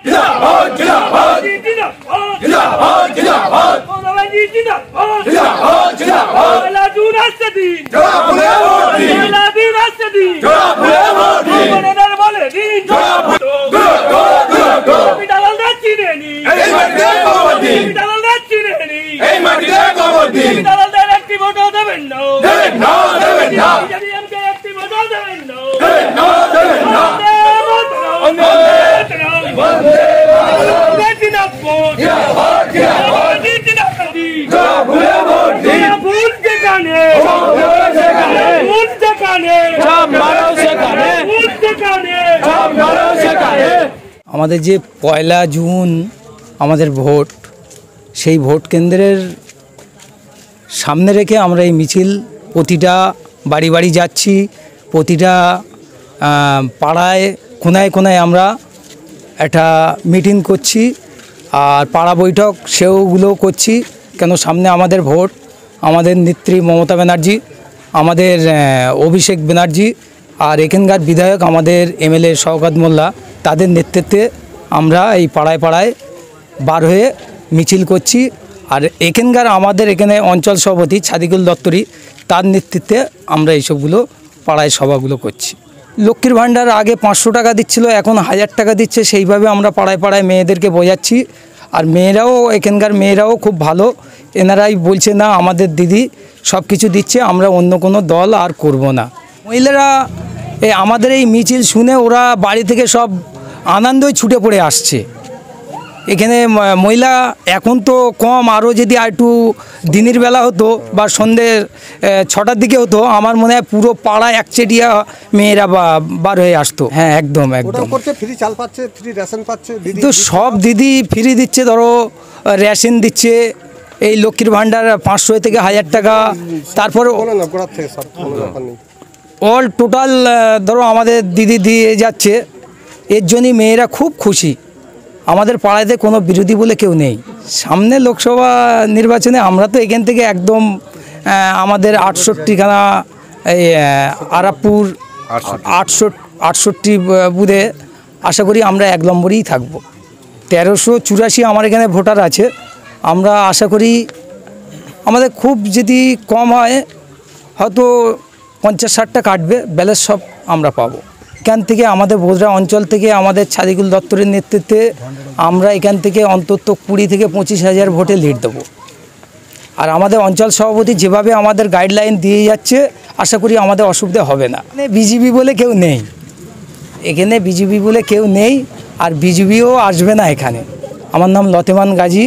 जिंदाबाद जिंदाबाद जिंदाबाद जिंदाबाद जिंदाबाद जिंदाबाद जिंदाबाद जिंदाबाद लाजू रास्ते जोड़ा फुले वोट दी लाजू रास्ते जोड़ा फुले वोट दी बननार बोले दी जोड़ा गो बिटाल दाची रेनी ए माटी वोट दी बिटाल दाची रेनी ए माटी वोट दी बिटाल दे একটি ভোট দেবেন না দেবেন না দেবেন না যদি এমকে একটি ভোট দেবেন না দেবেন না দেবেন না বন্দে বন্দে জিন্দাবাদ জিন্দাবাদ জিন্দাবাদ জিন্দাবাদ ভুলে ভোট দিন ভুল যেখানে ভুল যেখানে সব মারো সেখানে ভুল যেখানে সব মারো সেখানে। আমাদের যে 1 জুন আমাদের ভোট, সেই ভোট কেন্দ্রের সামনে রেখে আমরা এই মিছিল প্রতিটা বাড়ি বাড়ি যাচ্ছি, প্রতিটা পাড়ায় কোনায় কোনায় আমরা একটা মিটিং করছি আর পাড়া বৈঠক সেগুলোও করছি। কেন সামনে আমাদের ভোট, আমাদের নেত্রী মমতা ব্যানার্জি, আমাদের অভিষেক ব্যানার্জি আর এখানকার বিধায়ক আমাদের এমএলএ শওকত মোল্লা, তাদের নেতৃত্বে আমরা এই পাড়ায় পাড়ায় বার হয়ে মিছিল করছি। আর এখানকার আমাদের এখানে অঞ্চল সভাপতি সাদিকুল দত্তরি, তার নেতৃত্বে আমরা এইসবগুলো পাড়ায় সভাগুলো করছি। লক্ষ্মীর ভাণ্ডার আগে 500 টাকা দিচ্ছিল, এখন 1000 টাকা দিচ্ছে। সেইভাবে আমরা পাড়ায় পাড়ায় মেয়েদেরকে বোঝাচ্ছি। আর মেয়েরাও, এখানকার মেয়েরাও খুব ভালো, এনারাই বলছে না আমাদের দিদি সব কিছু দিচ্ছে, আমরা অন্য কোনো দল আর করব না। মহিলারা আমাদের এই মিছিল শুনে ওরা বাড়ি থেকে সব আনন্দই ছুটে পড়ে আসছে এখানে। মহিলা এখন তো কম, আরও যদি আর একটু দিনের বেলা হতো বা সন্ধ্যে 6টার দিকে হতো, আমার মনে হয় পুরো পাড়া একচেটিয়া মেয়েরা বার হয়ে আসতো। হ্যাঁ, একদম একদম। ফ্রি চাল পাচ্ছে, ফ্রি রেশন পাচ্ছে, তো সব দিদি ফ্রি দিচ্ছে, ধরো রেশন দিচ্ছে, এই লক্ষ্মীর ভাণ্ডার 500 থেকে 1000 টাকা, তারপরে অল টোটাল ধরো আমাদের দিদি দিয়ে যাচ্ছে। এর জন্যই মেয়েরা খুব খুশি। আমাদের পাড়াতে কোনো বিরোধী বলে কেউ নেই। সামনে লোকসভা নির্বাচনে আমরা তো এখান থেকে একদম আমাদের 68খানা এই আরাপুর 68 বুথে আশা করি আমরা 1 নম্বরেই থাকব। 1384 আমার এখানে ভোটার আছে। আমরা আশা করি আমাদের খুব যদি কম হয় হয়তো 50-60টা কাটবে, ব্যালেন্স সব আমরা পাবো। এখান থেকে আমাদের বোদরা অঞ্চল থেকে আমাদের সাদিকুল দত্তরের নেতৃত্বে আমরা এখান থেকে অন্তত 20 থেকে 25 হাজার ভোটে লিড দেবো। আর আমাদের অঞ্চল সভাপতি যেভাবে আমাদের গাইডলাইন দিয়ে যাচ্ছে, আশা করি আমাদের অসুবিধা হবে না। বিজেপি বলে কেউ নেই এখানে, বিজেপি বলে কেউ নেই, আর বিজেপিও আসবে না এখানে। আমার নাম লতেমান গাজী।